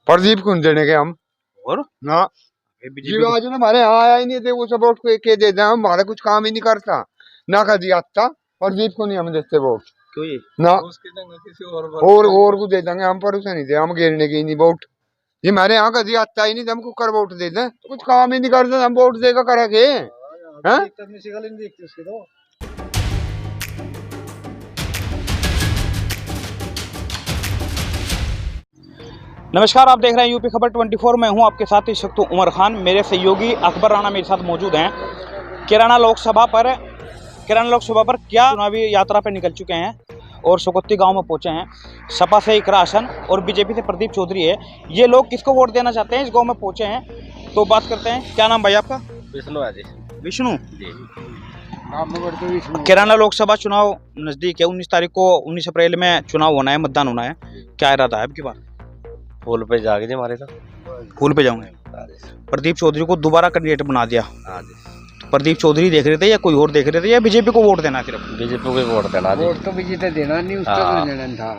प्रदीप को नहीं देने के हम। और ना जीवाजू ने हमारे यहाँ आया ही नहीं थे, वो सब वोट के दे दें, हमारा कुछ काम ही नहीं करता ना का दिया था। प्रदीप को नहीं हम देते वोट, क्यों ये ना उसकी जगह किसी और को दे देंगे हम, पर उसे नहीं दे, हम घेरने की नहीं वोट। ये हमारे यहाँ का दिया आता ही नहीं, हमको कर वोट दे दें, तो कुछ काम ही नहीं करते, हम वोट देगा करेंगे। नमस्कार, आप देख रहे हैं यूपी खबर 24। मैं हूं आपके साथ इस वक्त उमर खान। मेरे सहयोगी अकबर राणा मेरे साथ मौजूद हैं। किराना लोकसभा पर क्या चुनावी यात्रा पर निकल चुके हैं और सोकोत्ती गांव में पहुंचे हैं। सपा से इकरा हसन और बीजेपी से प्रदीप चौधरी है। ये लोग किसको वोट देना चाहते हैं, इस गांव में पहुंचे हैं, तो बात करते हैं। क्या नाम भाई आपका? विष्णु है जी। विष्णु जी। किराना लोकसभा चुनाव नजदीक है। 19 तारीख को 19 अप्रैल में चुनाव होना है, मतदान होना है। क्या इरादा है आपकी बात? फूल पे जाके जी हमारे तो फूल पे जाऊंगे। प्रदीप चौधरी को दोबारा कैंडिडेट बना दिया। तो प्रदीप चौधरी देख रहे थे या कोई और देख रहे थे, या बीजेपी को वोट देना? सिर्फ बीजेपी को वोट देना जी। वोट तो बीजेपी देना नहीं, उसका तो लेना था।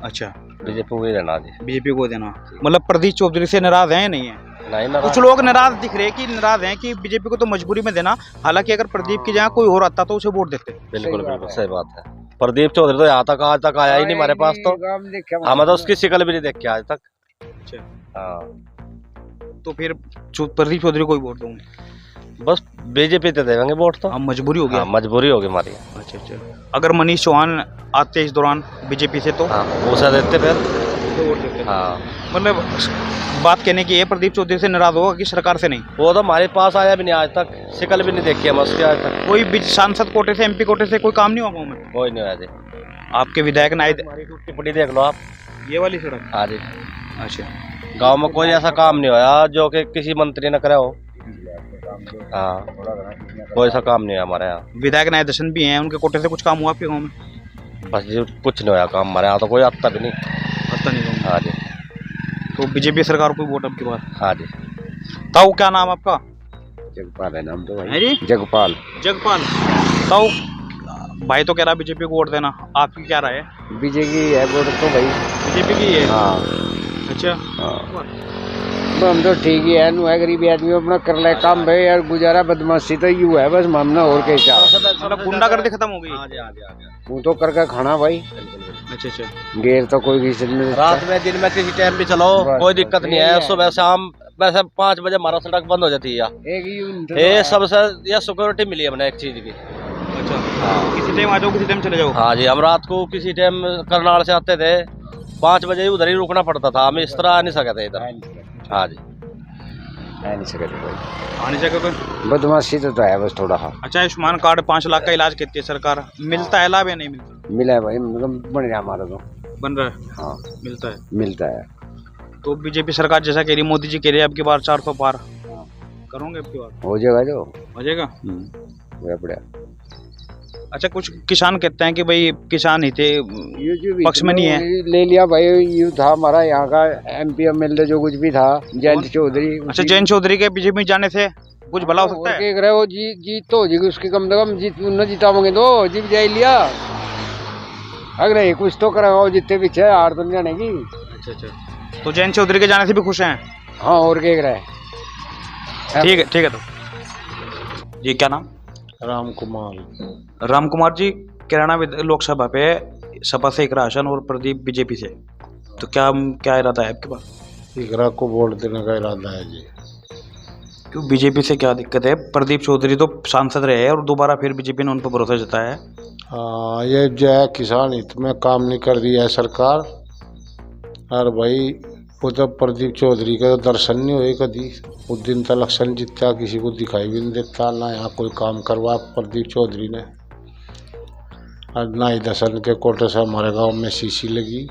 अच्छा, बीजेपी को देना जी। बीजेपी को देना। मतलब प्रदीप चौधरी से नाराज है या नहीं है? नहीं ना, कुछ लोग नाराज दिख रहे हैं कि नाराज हैं कि बीजेपी को तो मजबूरी में देना, हालांकि अगर प्रदीप की जगह कोई और आता तो उसे वोट देते। बिल्कुल बिल्कुल सही बात है। प्रदीप चौधरी तो यहाँ तक आज तक आया ही नहीं हमारे पास, तो हमें तो उसकी शिक्ल भी नहीं देख के आज तक। अच्छा, हाँ, तो फिर प्रदीप चौधरी को ही वोट दूंगे। बस बीजेपी तो देंगे वोट, तो हम मजबूरी हो गया। हाँ, मजबूरी होगी हमारी। अच्छा अच्छा, अगर मनीष चौहान आते इस दौरान बीजेपी से तो हाँ, उसे देते फिर। वोट देते। हाँ, मतलब बात कहने की है, प्रदीप चौधरी से नाराज होगा कि सरकार से नहीं? वो तो हमारे पास आया भी नहीं आज तक, शिक्ल भी नहीं देखी हम उसकी आज तक। कोई सांसद कोटे से, एमपी कोटे से कोई काम नहीं हुआ गाँव में? कोई नहीं आया जी। आपके विधायक नायद टिप्पणी देख लो आप, ये वाली सड़क? हाँ जी। अच्छा, गांव में कोई ऐसा काम नहीं होया जो कि किसी मंत्री ने करा हो। हाँ, कोई ऐसा काम नहीं है हमारे यहाँ। विधायक नायद दर्शन भी हैं, उनके कोटे से कुछ काम हुआ आपके गाँव में? बस जी कुछ नहीं होया काम हमारे यहाँ, तो कोई आता भी नहीं। पता नहीं गाँव में। हाँ जी। तो बीजेपी सरकार को वोट आपके बाद? हाँ जी। ताऊ, क्या नाम आपका? जगपाल है नाम तो है जी? जगपाल। जगपाल। ताऊ, भाई तो कह रहा बीजेपी को वोट देना, आपकी क्या राय है? बीजेपी है वोट तो भाई, बीजेपी की है। हाँ। अच्छा, तो हम तो ठीक ही है, नु है गरीब आदमी अपना कर ले काम भाई यार, गुजारा बदमाशी तो यू है बस, मामला और क्या चाह। मतलब गुंडागर्दी खत्म हो गई? तू तो करके खाना भाई। अच्छा अच्छा, गेर तो कोई किसी ने रात में दिन में किसी टाइम भी चलो, कोई दिक्कत नहीं है। सुबह शाम वैसे 5 बजे हमारा सड़क बंद हो जाती है। ये सबसे यह सिक्योरिटी मिली है हमने एक चीज की। अच्छा, किसी टाइम आ जाओ, किसी टाइम चले जाओ। हाँ जी, हम रात को किसी टाइम करनाल से आते थे, 5 बजे उधर ही रुकना पड़ता था, हम इस तरह आ नहीं सके थे इधर। हाँ जी, आ नहीं सके भाई, आने जगह कोई बदमाशी तो है बस थोड़ा। हाँ, अच्छा, आयुष्मान कार्ड 5 लाख का इलाज कहती है सरकार, मिलता है लाभ या नहीं मिलता? मिला है भाई, मतलब बन रहा हमारा तो। बन रहा है? हाँ, मिलता है। मिलता है। तो बीजेपी सरकार जैसा कह रही, मोदी जी कह रहे हैं अब की बार 400 पार करोगे, अब की बार हो जाएगा जो हो जाएगा। बढ़िया। अच्छा, कुछ किसान कहते हैं कि भाई किसान ही थे, पक्ष में नहीं है। ले लिया भाई, यू था हमारा यहाँ का एमपी एमएलए जो कुछ भी था, जयंत चौधरी। अच्छा, जयंत चौधरी के बीजेपी जाने से कुछ भला हो सकता है? रहे हो जीत तो हो जाएगी उसकी, कम से कम जीत न जिताओगे तो जीत जाए लिया। अगर कुछ तो कराओ, जितने पीछे हार तो नहीं जाने की। अच्छा अच्छा, तो जयंत चौधरी के जाने से भी खुश हैं? हाँ, और क्या रहे। ठीक है ठीक है। तो जी, क्या नाम? राम कुमार। राम कुमार जी, किराना लोकसभा पे सपा से इकरा हसन और प्रदीप बीजेपी से, तो क्या इरादा है आपके पास? इकरा को वोट देने का इरादा है जी। क्यों, बीजेपी से क्या दिक्कत है? प्रदीप चौधरी तो सांसद रहे और दोबारा फिर बीजेपी ने उन पर भरोसा जताया है। हाँ, ये जो है किसान हित में काम नहीं कर रही है सरकार। और भाई वो तो प्रदीप चौधरी का तो दर्शन नहीं हुए कभी। उस दिन तो इलेक्शन जीता, किसी को दिखाई भी नहीं देता, ना यहाँ कोई काम करवा प्रदीप चौधरी ने। और ना ही दर्शन के कोटे से हमारे गांव में सीसी लगी,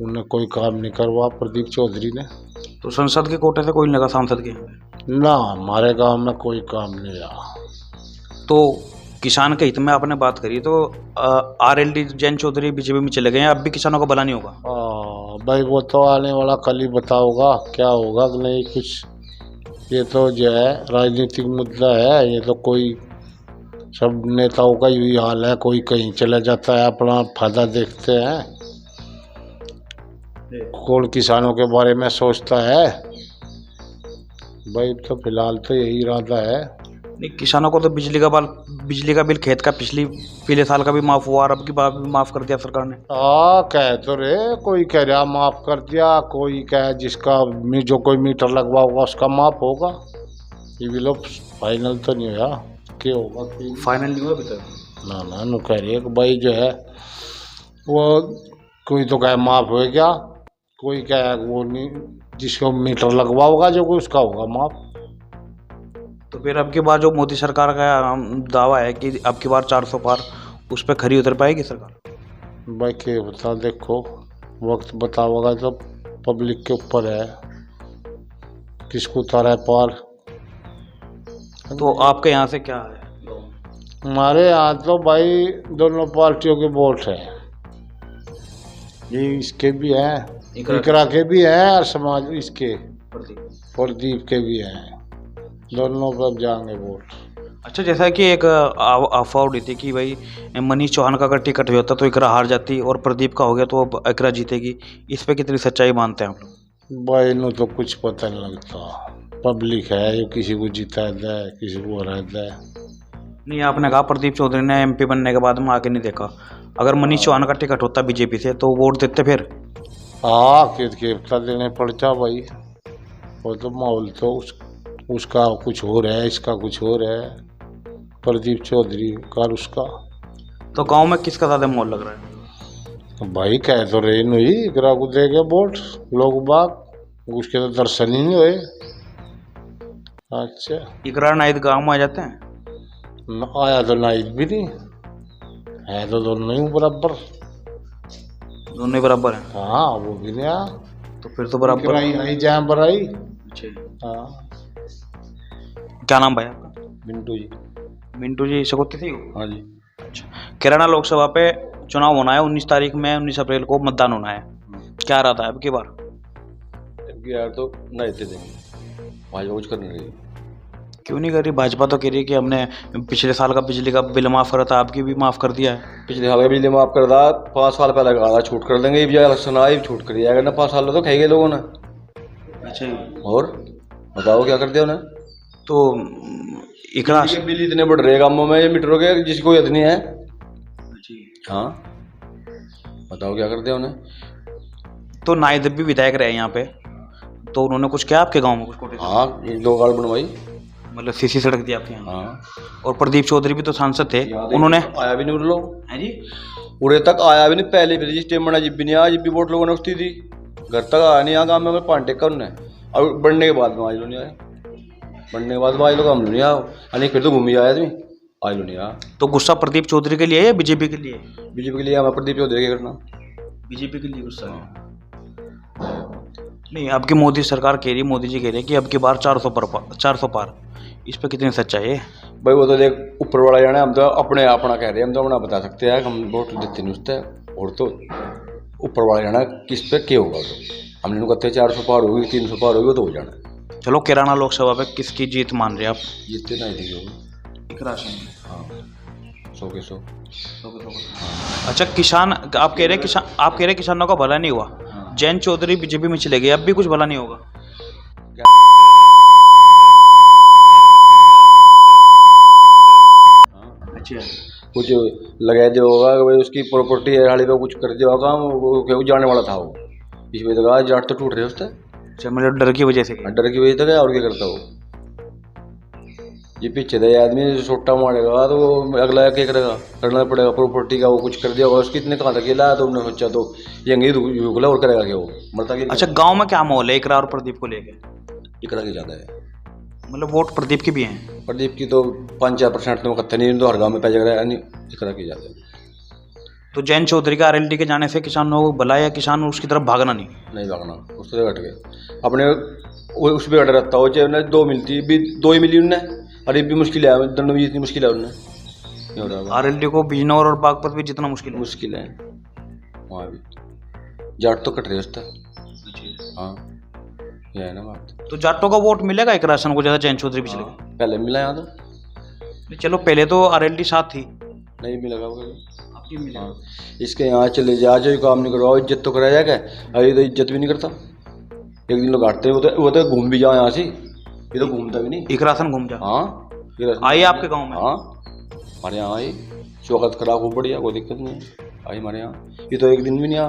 उन्हें कोई काम नहीं करवा प्रदीप चौधरी ने। तो संसद के कोटे से कोई नहीं लगा सांसद के? ना, हमारे गांव में कोई काम नहीं रहा। तो किसान के हित में आपने बात करी, तो आरएलडी जयंत चौधरी बीजेपी में चले गए हैं, अब भी किसानों का भला नहीं होगा? भाई वो तो आने वाला कल ही बताओगा क्या होगा कि नहीं कुछ। ये तो जो है राजनीतिक मुद्दा है, ये तो कोई सब नेताओं का यही हाल है, कोई कहीं चला जाता है, अपना फायदा देखते हैं। कौन किसानों के बारे में सोचता है भाई। तो फिलहाल तो यही इरादा है। नहीं, किसानों को तो बिजली का बिल खेत का पिछले साल का भी माफ हुआ और अब की बार भी माफ कर दिया सरकार ने। कह तो रे, कोई कह रहा माफ कर दिया, कोई कह जिसका जो कोई मीटर लगवा होगा उसका माफ होगा। ये भी लोग फाइनल तो नहीं हुआ, क्या होगा फाइनल नहीं हुआ अभी तक। ना नु कह रही है कि भाई जो है वो कोई तो कहे माफ हो गया, कोई कहे वो नहीं, जिसको मीटर लगवा होगा जो कोई उसका होगा माफ। तो फिर अब की बार जो मोदी सरकार का दावा है कि अब की बार 400 पार, उस पर खरी उतर पाएगी सरकार? भाई क्या बता, देखो वक्त बताओगा तो पब्लिक के ऊपर है किसको उतारा है पार। तो आपके यहाँ से क्या है? हमारे यहाँ तो भाई दोनों पार्टियों के वोट है, ये इसके भी हैं, इकरा के भी हैं और समाज इसके प्रदीप के भी हैं, दोनों पर जाएंगे वोट। अच्छा, जैसा कि एक अफवाह उड़ी थी कि भाई मनीष चौहान का अगर टिकट होता तो इकरा हार जाती और प्रदीप का हो गया तो अब इकरा जीतेगी, इस पे कितनी सच्चाई मानते हैं आप लोग? भाई इन्हों तो कुछ पता नहीं लगता, पब्लिक है ये किसी को जीता है किसी को हरा है। नहीं, आपने कहा प्रदीप चौधरी ने एमपी बनने के बाद में आके नहीं देखा, अगर मनीष चौहान का टिकट होता बीजेपी से तो वोट देते फिर? कितना देने पड़ता भाई, वो तो माहौल तो उसका कुछ हो रहा है, इसका कुछ हो रहा है, प्रदीप चौधरी का उसका। तो गांव में किसका ज़्यादा मोल लग रहा है? भाई कह तो रहे नहीं इकरा को देगा वोट लोग बाग, उसके तो दर्शन ही नहीं हुए। अच्छा, इकरा नाइद गांव में आ जाते हैं? आया तो नाइद भी नहीं है, तो दोनों ही बराबर, दोनों ही बराबर हैं। हाँ वो भी नहीं आया तो फिर तो बराबर आई जाए बराई। अच्छा, हाँ, क्या नाम भाई आपका? मिंटू जी। मिंटू जी सकोती थी? हाँ जी। अच्छा, कैराना लोकसभा पे चुनाव होना है 19 तारीख में, 19 अप्रैल को मतदान होना है, क्या रहा था अब की बार? यार तो नहीं थे देंगे, भाजपा कुछ करने रही। क्यों नहीं कर रही भाजपा? तो कह रही है कि हमने पिछले साल का बिजली का बिल माफ़ करा था, आपकी भी माफ़ कर दिया है। पिछले साल का बिजली माफ कर दा, 5 साल पहले कहा था छूट कर देंगे, ये इलेक्शन आए छूट कर दिया, अगर 5 साल तो खाएंगे लोगों ने। अच्छा, और बताओ क्या कर दिया उन्हें? तो इकरा बिल इतने बढ़ रहे गांवों में, ये मीटरों के जिसको याद नहीं है। हाँ बताओ क्या कर दिया उन्हें? तो नायद भी विधायक रहे यहाँ पे, तो उन्होंने कुछ किया आपके गांव में? कुछ? हाँ, 2 गार्ड बनवाई, मतलब सीसी सड़क दी आपके यहाँ? हाँ। और प्रदीप चौधरी भी तो सांसद थे, उन्होंने आया भी नहीं लोग है जी, उड़े तक आया भी नहीं। पहले फिर जिस टाइम बना जिब भी नहीं आया, जिब भी वोट लोगों ने उसकी थी, घर तक आया नहीं। यहाँ गाँव में 5 टेका उन्होंने, और बढ़ने के बाद में आज लोग नहीं आए, बढ़ने के बाद में आज लोग हम लोग नहीं आया, यानी फिर तो घूम ही आया आदमी, आज लोग नहीं आया। तो गुस्सा प्रदीप चौधरी के लिए या बीजेपी के लिए? बीजेपी के लिए हमें प्रदीप चौधरी क्या करना, बीजेपी के लिए गुस्सा है। नहीं, अब की मोदी सरकार कह रही है, मोदी जी कह रहे हैं कि अब की बार 400 पार, इस पर कितनी सच्चाई है? भाई वो तो देख ऊपर वाला जाना, हम तो अपना कह रहे हैं, हम तो अपना बता सकते हैं, हम वोट देते नहीं उससे, और तो ऊपर वाला जाना किस पे क्या होगा। तो हमने कहते हैं 400 पार होगी, 300 पार होगी, तो हो जाना। चलो, कैराना लोकसभा पे किसकी जीत मान रहे हैं आप? जीतते नहीं थे हाँ, 100 के 100। अच्छा, किसान आप कह रहे हैं किसानों का भला नहीं हुआ, जैन चौधरी बीजेपी में चले गए, अब भी कुछ भला नहीं होगा? अच्छा, कुछ लगा दिया होगा कि भाई उसकी प्रॉपर्टी है हाली पे, कुछ कर दिया होगा, वो जाने वाला था वो, इस वजह से जाट तो टूट रहे उससे। अच्छा, मतलब डर की वजह से? डर की वजह से, और क्या करता वो, ये पीछे दे आदमी छोटा मारेगा तो अगला क्या करेगा, करना पड़ेगा प्रॉपर्टी का, वो कुछ कर दिया होगा उसकी, इतने कहाँ तक लाया तो हमने सोचा तो यंगी रुकला और करेगा क्या वो, मरता क्या? अच्छा, गांव में क्या माहौल है इकरा और प्रदीप को लेके? इकरा की ज़्यादा है, मतलब वोट प्रदीप की भी हैं? प्रदीप की तो 5-4% तो कत्थे नहीं, तो हर गाँव में पैसा रहा है, इकरा की ज़्यादा है। तो जैन चौधरी का RLD के जाने से किसानों को भला या किसान उसकी तरफ भागना नहीं भागना, उससे घट गए अपने, उस पर अड़ रहता हो, चाहे उन्हें 2 मिलती भी 2 ही मिली उन्हें, अरे भी मुश्किल है, दोनों भी जितनी मुश्किल है उन्हें। RLD को बिजनौर और बागपत भी जितना मुश्किल है वहाँ भी जाट तो कट रहे उसका। हाँ, ये है ना बात। तो जाटों का वोट मिलेगा एक राशन को ज़्यादा जैन चौधरी पिछले? पहले मिला यहाँ तो, चलो पहले तो RLD साथ थी, नहीं मिलेगा, टीम मिलेगा। हाँ, इसके यहाँ चले जा, जो काम नहीं करवाओ इज्जत तो कराया क्या? अभी तो इज्जत भी नहीं करता। एक दिन लोग काटते, वो तो घूम भी जाओ यहाँ से, ये तो घूमता भी नहीं। एक राशन घूम जा। हाँ, आइए आपके गांव में। हाँ, हमारे यहाँ आई, स्वागत करा खूब बढ़िया, कोई दिक्कत नहीं है। आई हमारे यहाँ, ये तो एक दिन भी नहीं आया,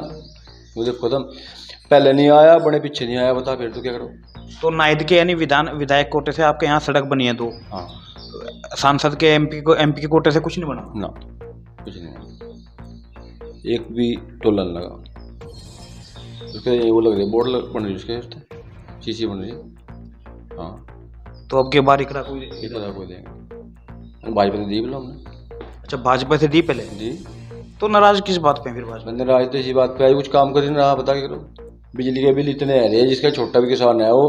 वो देखो खत्म। पहले नहीं आया, बड़े पीछे नहीं आया, बता फिर तो क्या करो। तो नायद के यानी विधायक कोटे से आपके यहाँ सड़क बनी है 2। हाँ, सांसद के एमपी के कोटे से कुछ नहीं बना ना, कुछ नहीं बना, एक भी टोला नहीं लगा उसके। वो लग रही है, बोर्ड बन रही है उसके, शीशी बन रही है। हाँ, तो अब के बार इकरा कोई देंगे, भाजपा से दी बोला हमने। अच्छा, भाजपा से दी पहले जी, तो नाराज किस बात पे फिर भाजपा? मैंने राज तो इसी बात पे आई, कुछ काम कर ही नहीं रहा, बता के करो। बिजली के बिल इतने आ रहे हैं, जिसका छोटा भी किसान है वो,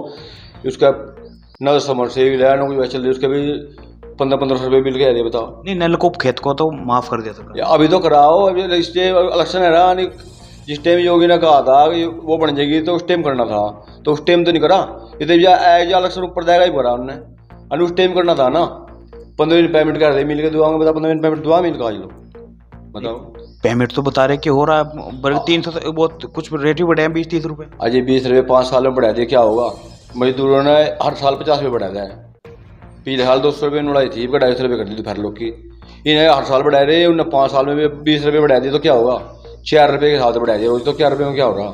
उसका न समर से भी ना कोई चल रही, उसके भी 1500 रुपये बिल के आ रहे, बताओ। नहीं, नलकूप खेत को तो माफ कर दिया था। अभी तो कराओ, अभी इलेक्शन है ना, जिस टाइम योगी ने कहा था कि वो बन जाएगी तो उस टाइम करना था, तो उस टाइम तो नहीं करा। इतने इलेक्शन ऊपर जाएगा ही भरा उन्होंने, और उस टाइम करना था ना। 15 दिन पेमेंट कर रहे मिल के दुआ में, बता 15 दिन पेमेंट दुआ मिल का लो, बताओ। पेमेंट तो बता रहे कि हो रहा है 300 से बहुत कुछ रेट ही बढ़े हैं 20-30 रुपए। अजय 20 रुपये 5 साल में बढ़ा दिए, क्या होगा? मजदूरों ने हर साल 50 रुपये बढ़ा दिया है। पिछले साल 200 रुपये उड़ाई थी, 250 रुपये कर दी थी फिर लोग की। इन्हें हर साल बढ़ा रहे, उन्हें 5 साल में भी 20 रुपये बढ़ा दिए, तो क्या होगा? 4 रुपये के साथ बढ़ा दिया रोज, तो 4 रुपये में क्या हो रहा,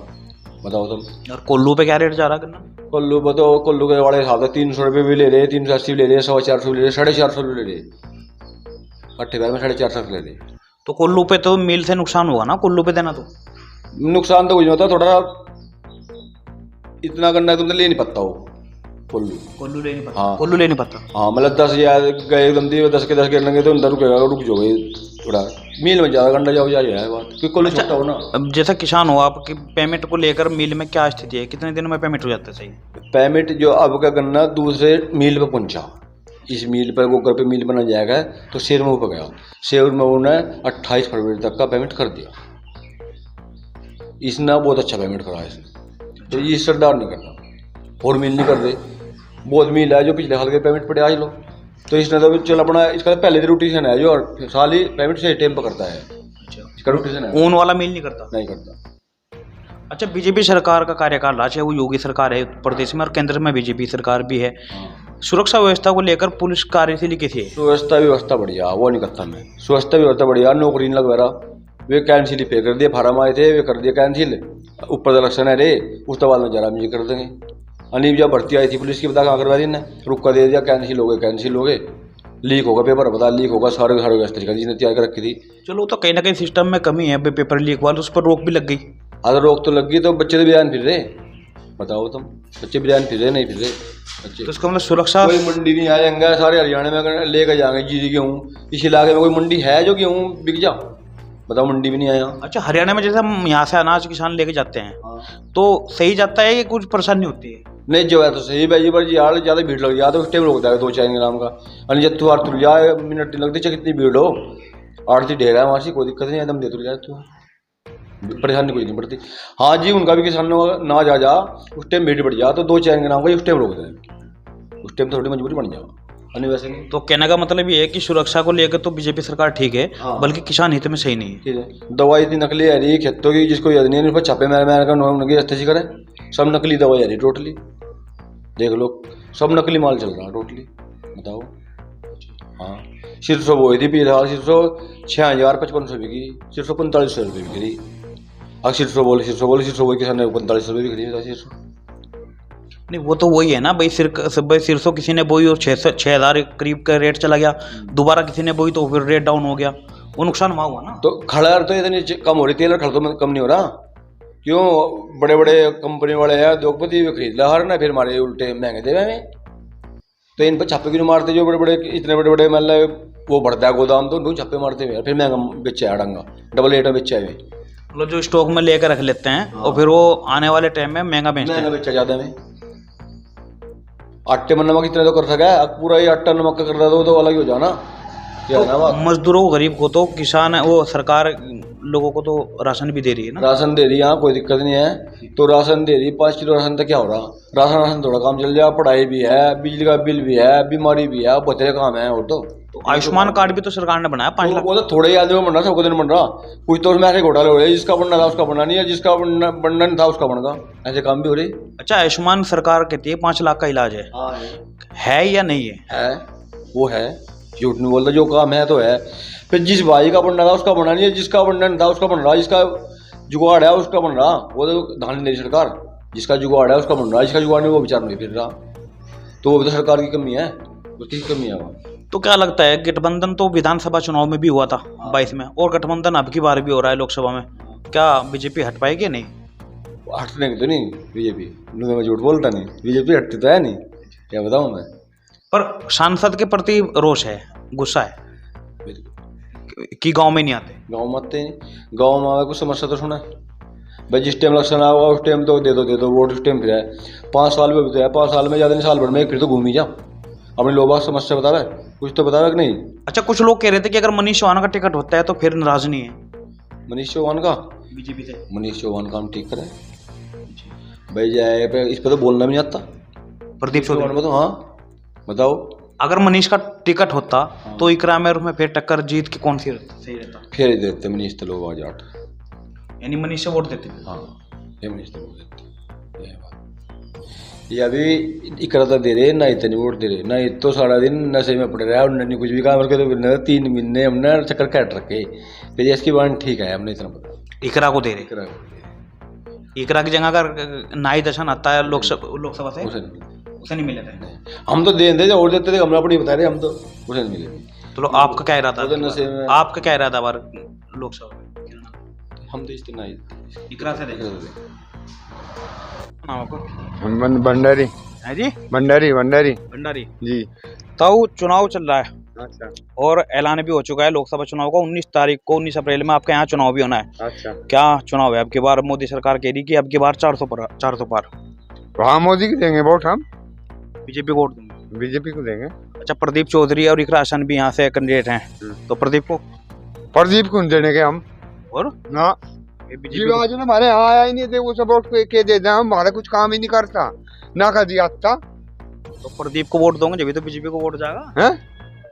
बताओ तुम। और कोल्लू पे क्या रेट जा रहा करना? कोल्लू पर तो कोल्लू के वाले हिसाब से 300 रुपये भी ले रहे, 380 भी ले रहे, 450 भी ले रहे, 450 भी ले रहे, 8 में 450 ले रहे। तो कोल्लू पे तो मिल से नुकसान होगा ना, कोल्लू पे देना तो। नुकसान तो कुछ नहीं होता, थोड़ा इतना करना तुमने ले नहीं पता हो। कोल्लू ले नहीं पता। हाँ, कोल्लू ले नहीं पता। हाँ, मतलब 10,000 गए एकदम 10 के 10 गिरनेंगे तो अंदर रुकेगा, रुक जाओगे थोड़ा, मील में ज़्यादा गंडा जाओ, है बात, क्योंकि कोल्लू छोटा हो ना। अब जैसा किसान हो, आपकी पेमेंट को लेकर मिल में क्या स्थिति है, कितने दिन में पेमेंट हो जाता है? सही पेमेंट जो अब का गन्ना दूसरे मील पे पहुंचा, इस मील पर वो घर पे मील बना जाएगा, तो शेर में पर गया, शेर में उन्हें 28 फरवरी तक का पेमेंट कर दिया। इसने बहुत अच्छा पेमेंट करा है इसने, तो ये सरदार नहीं करता, और मिल नहीं कर रहे। बहुत मिल है जो पिछले साल के पेमेंट पड़े आज लो, तो इसने तो चल अपना, इसका पहले से रोटेशन है, जो और साल ही पेमेंट से टाइम पर करता है। इसका रोटेशन है, ऊन वाला मिल नहीं करता। नहीं करता। अच्छा, बीजेपी सरकार का कार्यकाल रहा, चाहे वो योगी सरकार है प्रदेश में और केंद्र में बीजेपी सरकार भी है, सुरक्षा व्यवस्था को लेकर पुलिस कार्यशैली कैसी है? व्यवस्था बढ़िया, वो नहीं करता मैं। व्यवस्था बढ़िया, नौकरी नहीं लगवा रहा, वे कैंसिल ही पे कर दिए, फार्म आए थे वे कर दिए कैंसिल, ऊपर इलेक्शन है रे, उस तो बाद में जरा मुझे कर देंगे। अनिल जब भर्ती आई थी पुलिस की, बता कहाँ करवा दी ने, रुक दे दिया, कैंसिल हो गए, लीक होगा पेपर, बता लीक होगा, सारे व्यवस्था जिसने तैयार कर रखी थी। चलो, तो कहीं ना कहीं सिस्टम में कमी है, पेपर लीक वाला, उस पर रोक भी लग गई। अगर रोक तो लग गई, तो बच्चे तो बयान फिर रहे, बताओ तुम, बच्चे बयान फिर रहे, नहीं फिर रहे बच्चे। तो इसका मतलब सुरक्षा, कोई मंडी नहीं आएंगे, सारे हरियाणा में लेकर जाएंगे जी गेहूँ, इस इलाके में कोई मंडी है जो गेहूँ बिक जा, बताओ, मंडी भी नहीं आया। अच्छा, हरियाणा में जैसे हम यहाँ से अनाज किसान लेके जाते हैं, तो सही जाता है कि कुछ परेशानी होती है? नहीं, जो है तो सही भाई, पर यार ज़्यादा भीड़ लग जाए तो उस टाइम रोक देगा 2-4 ग्राम का, और जब तू तुल जाए मिनट लगती, चाहे कितनी भीड़ हो, आड़ती ढेर है वहाँ से, कोई दिक्कत नहीं, एकदम दे तुल जाए, तू परेशानी कुछ नहीं पड़ती। हाँ जी, उनका भी किसानों का ना जा उस टाइम भीड़ बढ़ जा तो 2-4 ग्राम का उस टाइम रोक दें, उस टाइम थोड़ी मजबूरी बन जाओ, अन्य वैसे नहीं। तो कहने का मतलब ये है कि सुरक्षा को लेकर तो बीजेपी सरकार ठीक है, बल्कि किसान हित में सही नहीं है। ठीक है, दवाई इतनी नकली आ रही है खेतों की, जिसको याद नहीं है, उस पर छापे मार कर उनकी रस्ते करें, सब नकली दवाई आ रही टोटली, देख लो, सब नकली माल चल रहा टोटली, बताओ। हाँ, 600 बोई थी पिछले साल, 6,5500 बिकी, 645 रुपये बिक रही। अब 600 बोले किसान ने 45 रुपये बिक रही, 600 नहीं, वो तो वही है ना भाई, सिरसों किसी ने बोई और 6,000 करीब का रेट चला गया, दोबारा किसी ने बोई तो फिर रेट डाउन हो गया, वो नुकसान हुआ ना। तो खड़ा तो इतनी कम हो रही, तेल खड़ तो कम नहीं हो रहा, क्यों? बड़े बड़े कंपनी वाले हैं, उद्योगपति खरीद ला हर ना, फिर हमारे उल्टे महंगे दे में, तो इन पर छापे क्यों मारते? जो बड़े बड़े इतने बड़े बड़े मतलब वो बढ़ता है गोदाम, तो उनको छापे मारते हैं, फिर महंगा बेचा है, डंगा डबल रेट में बेचा है, मतलब जो स्टॉक में लेकर रख लेते हैं। हाँ। और फिर वो आने वाले टाइम में महंगा बेचा ज़्यादा में। आटे में नमक इतना तो कर सका है, अब पूरा ही आटा नमक का कर रहा तो अलग ही हो जाना, क्या है ना बात। मजदूरों को, गरीब को तो, किसान वो सरकार लोगों को तो राशन भी दे रही है ना। राशन दे रही है, यहाँ कोई दिक्कत नहीं है। तो राशन दे रही, 5 किलो राशन तक क्या हो रहा। राशन थोड़ा काम चल जाए, पढ़ाई भी है, बिजली का बिल भी है, बीमारी भी है, बतेरे काम है। और तो आयुष्मान कार्ड भी तो सरकार ने बनाया 5 लाख। वो तो थोड़े ही आदमी को बन रहा, सबको दिन बन रहा। कुछ तो उसमें ऐसे घोटाले हो रहे, जिसका बनना था उसका बनना नहीं है, जिसका बनना नहीं था उसका बन गया। ऐसे काम भी हो रही। अच्छा, आयुष्मान सरकार कहती है 5 लाख का इलाज है या नहीं है? वो है, झूठ नहीं बोलता, जो काम है तो है। फिर जिस भाई का बनना था उसका बना नहीं है, जिसका बनना नहीं था उसका बन रहा, जिसका जुगाड़ है उसका बन रहा। वो तो ध्यान नहीं दे रही सरकार। जिसका जुगाड़ है उसका बन रहा, जिसका जुगाड़ नहीं वो बेचारा नहीं फिर रहा। तो वो भी तो सरकार की कमी है, उसकी कमी है। तो क्या लगता है, गठबंधन तो विधानसभा चुनाव में भी हुआ था 22 में, और गठबंधन अब की बार भी हो रहा है लोकसभा में, क्या बीजेपी हट पाएगी नहीं? हटने की तो नहीं बीजेपी, मैं झूठ बोलता नहीं, बीजेपी हटती तो है नहीं, क्या बताऊँ मैं। पर सांसद के प्रति रोष है, गुस्सा है कि गांव में नहीं आते। गाँव में आते नहीं, गाँव में आवे कुछ समस्या तो सुना भाई। जिस टाइम इलेक्शन आएगा उस टाइम तो दे दो वोट, उस टाइम फिर है। 5 साल में भी तो है, 5 साल में ज़्यादा नहीं, साल भर में फिर तो घूम ही जा। अपने लोगों की समस्या बतावे, कुछ तो बतावे कि नहीं। अच्छा, कुछ लोग कह रहे थे कि अगर मनीष चौहान का टिकट होता है तो फिर नाराज नहीं है मनीष चौहान का, बीजेपी से। मनीष चौहान का हम ठीक करे भाई, जाए पे इस पे तो बोलना भी नहीं आता। प्रदीप चौधरी में तो हाँ बताओ, अगर मनीष का टिकट होता तो इकरा में फिर टक्कर जीत के कौन सी सही रहता? फिर ही देते मनीष तो लोग आज 8, यानी मनीष से वोट देते। हाँ, ये मनीष तो वोट देते। ये बात ये अभी इकरा तो दे रहे, ना इतने वोट दे रहे, ना तो सारा दिन नशे में पड़ रहा है, उन्होंने कुछ भी काम करके तो 3 महीने हमने चक्कर काट रखे। फिर इसकी बात ठीक है, हमने इतना पता। इकरा को दे रहे, इकरा इकरा की जगह अगर नाई दर्शन आता है लोकसभा से, उसे नहीं मिले थे। हम तो दे दे और देते थे, हम अपनी बता रहे, हम तो उसे नहीं मिले। तो आपका क्या इरादा, आपका क्या इरादा बार लोकसभा में? हम तो इस दिन आई इकरा से देखे। नाम आपको? भंडारी है जी, भंडारी जी। तो चुनाव चल रहा है। अच्छा और ऐलान भी हो चुका है लोकसभा चुनाव का। 19 तारीख को, 19 अप्रैल में आपके यहाँ चुनाव भी होना है। अच्छा, क्या चुनाव है अब की बार? मोदी सरकार कह रही कि अब की बार 400 पार। वहाँ मोदी को देंगे वोट, हम बीजेपी को वोट देंगे, बीजेपी को देंगे। अच्छा, प्रदीप चौधरी और इकरा हसन भी यहाँ से कैंडिडेट हैं, तो प्रदीप को देने के हम। और ना बीजेपी आज ना हमारे यहाँ आया ही नहीं थे, वो सब वोट के दे दें, हमारा कुछ काम ही नहीं करता ना का दिया था। तो प्रदीप को वोट दोगे जब तो बीजेपी को वोट जाएगा। हैं,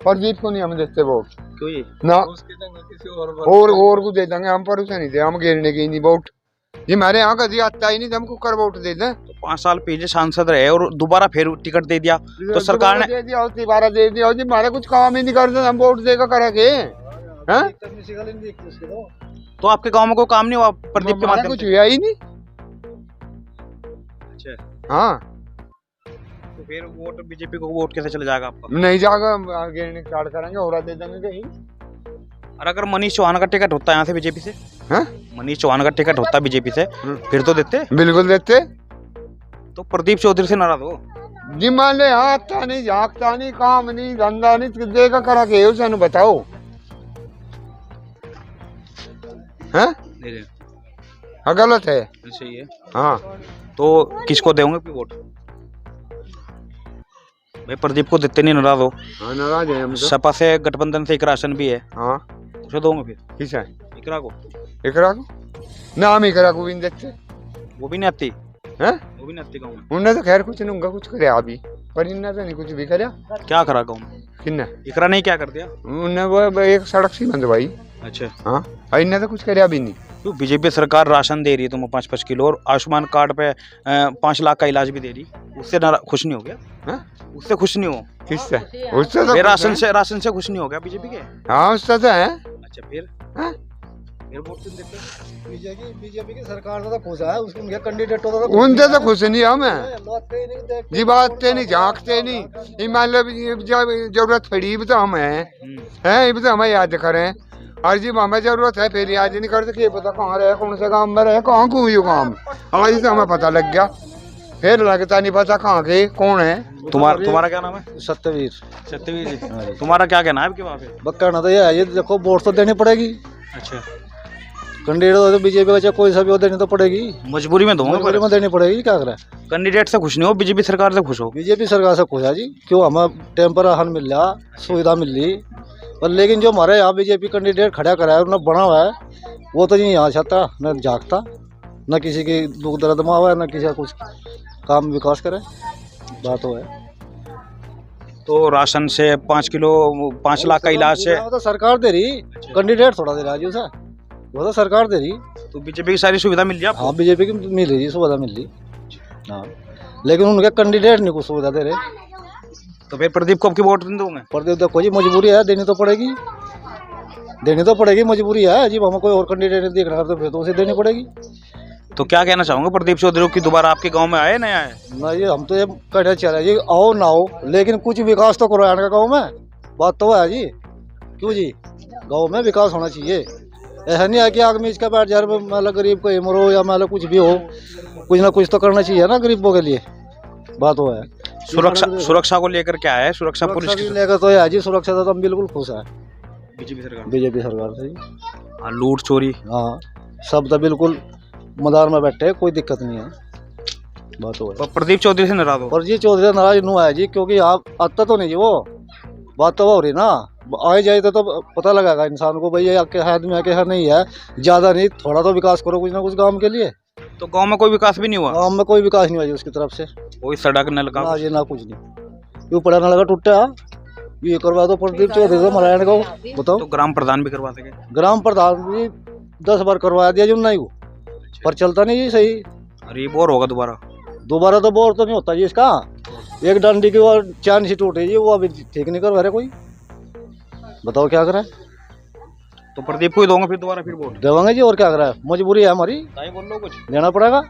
प्रदीप को नहीं हम देते वोट, क्यों ये? ना किसी और को दे देंगे हम, पर उसे नहीं दे, हम घेरने के नहीं वोट। ये हमारे यहाँ का दिया आता ही नहीं, हमको कर वोट दे दें। तो 5 साल पहले सांसद रहे और दोबारा फिर टिकट दे दिया तो सरकार ने दे दिया, दोबारा दे दिया। जी हमारा कुछ काम ही नहीं करते, हम वोट देगा करेंगे। तो आपके गांव में कोई काम नहीं हुआ प्रदीप के माध्यम कुछ से? हुआ ही नहीं। अच्छा, हाँ, तो फिर वोट बीजेपी को वोट कैसे चले जाएगा आपका? नहीं जाएगा, घेरने स्टार्ट करेंगे और दे देंगे कहीं। और अगर मनीष चौहान का टिकट होता है यहाँ से बीजेपी से, मनीष चौहान का टिकट होता है बीजेपी से, फिर तो देते, बिल्कुल देते। तो प्रदीप चौधरी से नाराज हो? जी मान ले, आता नहीं, झाँकता नहीं, काम नहीं, धंधा नहीं, देगा करा के उसे बताओ। हैं, हाँ गलत है, सही है। हाँ। तो किसको देंगे वोट? भाई प्रदीप को देते नहीं, नाराज हो? हाँ नाराज है हम तो। सपा से गठबंधन से इकरा हसन भी है, हाँ, उसे दोगे फिर? किस है? इकरा को नाम इकरा को भी नहीं देते, वो भी नहीं आती हैं, वो भी नहीं आती गाँव में। उन्हें तो खैर कुछ नहीं, उनका कुछ करे अभी, पर इन्हें तो नहीं कुछ भी करे। क्या करा गाँव में? किन्ने? इकरा नहीं क्या कर दिया? उन्हें वो एक सड़क सी बंद भाई। अच्छा, हाँ, इन्हें तो कुछ करे अभी नहीं। तो बीजेपी सरकार राशन दे रही है तुम्हें 5-5 किलो, और आयुष्मान कार्ड पे 5 लाख का इलाज भी दे रही, उससे खुश नहीं हो गया? उससे खुश नहीं हो? किससे? उससे तो राशन से खुश नहीं हो गया बीजेपी के? हाँ, उससे तो है। अच्छा, फिर वोट क्यों देते? बीजेपी की सरकार से तो खुश है, उसके कैंडिडेट होता था, उनसे तो खुश नहीं हमें जी, बातते नहीं, झाँकते नहीं। मान लो जब जरूरत पड़ी भी तो हम हैं, ये भी तो हमें याद करें। और जी हमें जरूरत है फिर याद नहीं करते कि पता कहाँ रहे, कौन से काम में रहे, कहाँ को हुई काम। आज तो हमें पता लग गया, फिर लगता नहीं पता कहाँ के कौन है। तुम्हारा क्या नाम है? सत्यवीर जी। तुम्हारा क्या कहना है आपके वहाँ पे? कहना तो ये है, ये देखो वोट तो देनी पड़ेगी। अच्छा, कैंडिडेट तो बीजेपी का, चाहे कोई सा भी हो, देनी तो पड़ेगी, मजबूरी में दूंगा, मजबूरी में देनी पड़ेगी, क्या करें। कैंडिडेट से खुश नहीं हो, बीजेपी सरकार से खुश हो? बीजेपी सरकार से खुश है जी, क्यों हमें टाइम पर राशन मिल रहा, सुविधा मिल रही, पर लेकिन जो हमारे यहाँ बीजेपी कैंडिडेट खड़ा करा है उन्होंने बना हुआ है, वो तो नहीं यहाँ छाता न जागता, न किसी की दुख दर्द में हुआ है, न किसी का कुछ काम विकास करे। बात वो है। तो राशन से 5 किलो 5 लाख का इलाज से वो तो सरकार दे रही, कैंडिडेट थोड़ा दे रहा है उसे, वो तो सरकार दे रही। तो बीजेपी की सारी सुविधा मिल रही है आपको? हाँ बीजेपी की मिल रही, सुविधा मिल रही। हाँ लेकिन उनके कैंडिडेट नहीं कुछ सुविधा दे रहे। तो फिर प्रदीप को आपकी वोट नहीं दोगे? प्रदीप देखो जी मजबूरी है, देनी तो पड़ेगी, देनी तो पड़ेगी, मजबूरी है जी। हमें कोई और कैंडिडेट देख रहा तो फिर तो उसे देनी पड़ेगी। तो क्या कहना चाहूंगा प्रदीप चौधरी की दोबारा आपके गांव में आए नहीं आए? ना ये हम तो ये कहना चाह रहे हैं जी, आओ ना आओ लेकिन कुछ विकास तो करो यार गाँव में। बात तो है जी, क्यों जी, गाँव में विकास होना चाहिए। ऐसा नहीं है कि आदमी इसका बैठ जा रहा, मतलब गरीब को मरो या मतलब कुछ भी हो, कुछ ना कुछ तो करना चाहिए ना गरीबों के लिए। बात वो है। सुरक्षा को लेकर क्या है? सुरक्षा पुलिस की लेकर तो है जी, सुरक्षा तो हम बिल्कुल खुश है बीजेपी सरकार से जी। हाँ, लूट चोरी हाँ सब तो बिल्कुल मदार में बैठे, कोई दिक्कत नहीं है। बात हो तो प्रदीप चौधरी से नाराज हो? पर जी चौधरी नाराज नू है जी, क्योंकि आप आता तो नहीं जी, वो बात तो हो रही ना, आए जाए तो पता लगेगा इंसान को भाई ये आदमी है क्या नहीं है। ज्यादा नहीं, थोड़ा तो विकास करो कुछ ना कुछ गाँव के लिए। तो गांव में कोई विकास भी नहीं हुआ? गाँव में कोई विकास नहीं हुआ जी उसकी तरफ से, कोई सड़क नलका ना जी, ना कुछ नहीं। क्यों पड़ा नलका टूटा, ये करवा दो प्रदीप चौधरी तो मरायण को बताओ। तो ग्राम प्रधान भी करवा सके? ग्राम प्रधान भी 10 बार करवा दिया जी नहीं, पर चलता नहीं जी सही। अरे बोर होगा दोबारा तो बोर तो नहीं होता जी इसका। एक डंडी की और चैन सी टूटी जी, वो अभी ठीक नहीं करवा रहे कोई, बताओ क्या करे। तो प्रदीप को ही दोगे फिर दोबारा फिर वोट देवांगे जी, और क्या करे, मजबूरी है हमारी, बोल लो कुछ देना पड़ेगा।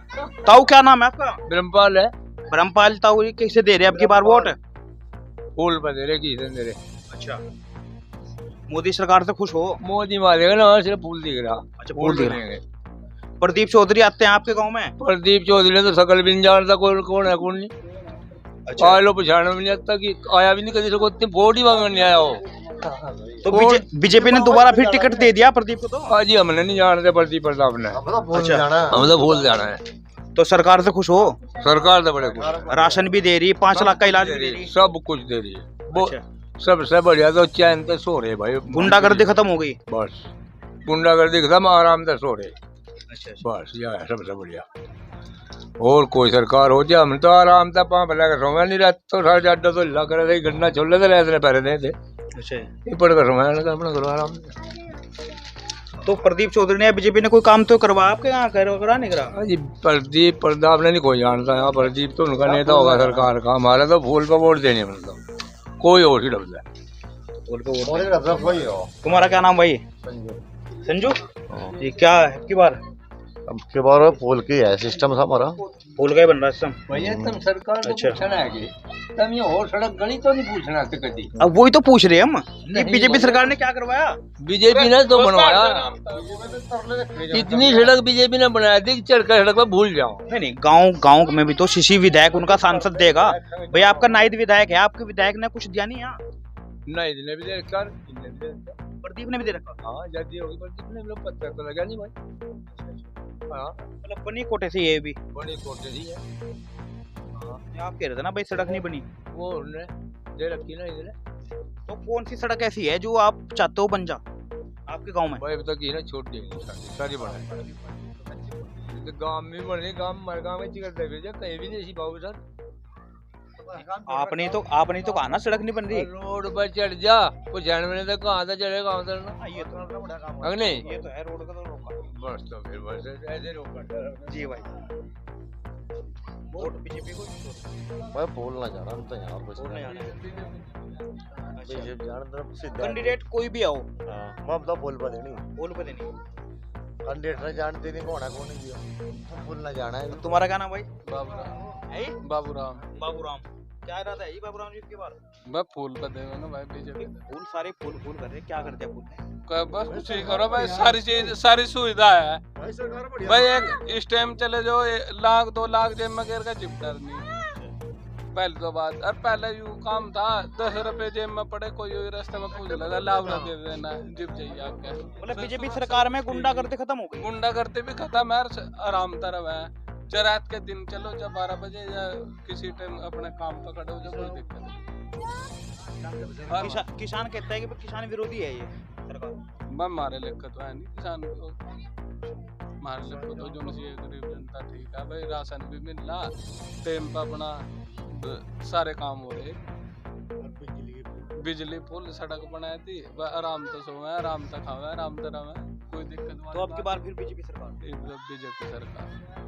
ताऊ क्या नाम है आपका? ब्रह्मपाल है। ब्रह्मपाल ताऊ कैसे दे रहे आपकी बार वोट? फूल पर दे रहे, किसे दे रहे? अच्छा, मोदी सरकार से खुश हो? मोदी मारेगा ना, सिर्फ फूल दिख रहा। अच्छा, फूल दिख रहा। प्रदीप चौधरी आते हैं आपके गांव में? प्रदीप चौधरी ने तो सकल भी नहीं जानता कौन है कौन नहीं। अच्छा, आए लो पछाड़ने में नहीं आता कि आया भी नहीं कभी, को इतनी वोट ही मांगने नहीं आया हो। तो बीजेपी ने दोबारा फिर टिकट दे दिया प्रदीप को? तो हाँ जी, हमने नहीं जानते प्रदीप प्रताप ने। अच्छा, हम तो भूल जाना है। तो सरकार से खुश हो? सरकार तो बड़े खुश, राशन भी दे रही, 5 लाख का इलाज भी दे रही, सब कुछ दे रही है। वो अच्छा। सबसे बढ़िया तो चैन से सो रहे भाई, गुंडागर्दी खत्म हो गई। बस गुंडागर्दी खत्म, आराम से सो रहे। अच्छा, बस यह है सबसे बढ़िया। और कोई सरकार हो जाए, हम तो आराम से पाँव लगा सोया नहीं रहता, तो साढ़े 8 तो हिला करे थे, गन्ना छोले थे, रहते पैरे दे अच्छा, ये पढ़कर सोया लगा अपना करो आराम से। तो प्रदीप चौधरी ने बीजेपी ने कोई काम तो करवा आपके यहाँ करा नहीं करा? हाँ जी, प्रदीप प्रताप ने नहीं कोई जानता है। प्रदीप तो उनका नेता होगा सरकार का, हमारा तो फूल पर वोट देने, मतलब कोई और ही डबल है। तुम्हारा क्या नाम भाई? संजू जी। क्या है की बार? अब के बार फूल की है सिस्टम हमारा, फूल का ही बन रहा है भैया तुम सरकार को अच्छा। पूछना है कि तुम ये और सड़क गली तो नहीं पूछना थे कभी। अब वही तो पूछ रहे हम, ये बीजेपी सरकार ने क्या करवाया? बीजेपी ने तो बनवाया, इतनी सड़क बीजेपी ने बनाया थी, चढ़कर सड़क पर भूल जाओ। नहीं, गांव में भी तो शिशी विधायक उनका सांसद देगा भैया। आपका नायद विधायक है, आपके विधायक ने कुछ दिया नहीं यहाँ? नहीं, इन्हें भी दे रखा, प्रदीप ने भी दे रखा। हाँ जल्दी होगी प्रदीप ने, लोग पत्थर तो लगा नहीं भाई। हाँ मतलब बनी कोटे से ये भी बड़ी कोटे दी है। आप कह रहे थे ना भाई सड़क नहीं बनी, वो उन्होंने दे रखी ना इधर। तो कौन सी सड़क ऐसी है जो आप चाहते हो बन जा आपके गांव में? भाई अभी तक ये ना छोटी सारी बना तो गांव में बने, गांव मर गांव में चिकन कहीं भी नहीं बाबू सर। आपने तो कहा ना सड़क नहीं बन रही। रोड पर चढ़ जा, वो जानवर तो कहाँ से चढ़ेगा, कहाँ से ना। ये तो बड़ा काम है नहीं, ये तो है रोड का तो रोका। बस तो फिर बस ऐसे रोक जी भाई, वोट बीजेपी को। मैं फूल ना जाना तो यहाँ कुछ वोट नहीं नहीं आना। बीजेपी जान तरफ सीधा कैंडिडेट कोई भी आओ, मैं तो फूल पर देनी, वोट पे देनी। कैंडिडेट ने जानते नहीं कौन है कौन नहीं दिया, फूल ना जाना है। तुम्हारा क्या नाम भाई? बाबूराम। बाबूराम। क्या इरादा है ये बाबूराम जी की बार? मैं फूल पर देगा ना भाई बीजेपी। फूल सारे फूल कर रहे, क्या करते हैं फूल? बस कुछ ही करो भाई, सारी चीज सारी सुविधा है भाई। एक इस टाइम चले जाओ, 1 लाख 2 लाख जेब में गिर का चिपटर नहीं पहले तो बात। और पहले यू काम था, 10 रुपए जेब में पड़े, कोई रास्ते में पूछ लगा लाभ ना दे देना, जिप जाइए आपके। मतलब बीजेपी सरकार में गुंडागर्दी खत्म हो गई? गुंडा करते भी खत्म है, आराम तरफ है। चाहे रात के दिन चलो, चाहे 12 बजे या किसी टाइम अपने काम पकड़ो, जो कोई दिक्कत नहीं। किसान कहता है कि किसान विरोधी है ये सरकार। मैं मारे लेकर तो है नहीं किसान को, मारे लेकर तो जो नहीं गरीब जनता ठीक है भाई, राशन भी मिल रहा टाइम पर, अपना सारे काम हो रहे, बिजली पुल सड़क बनाई थी, आराम तो सोवे, आराम तो खावे, आराम तो रहे, कोई दिक्कत। तो अब की बार फिर बीजेपी सरकार। बीजेपी सरकार।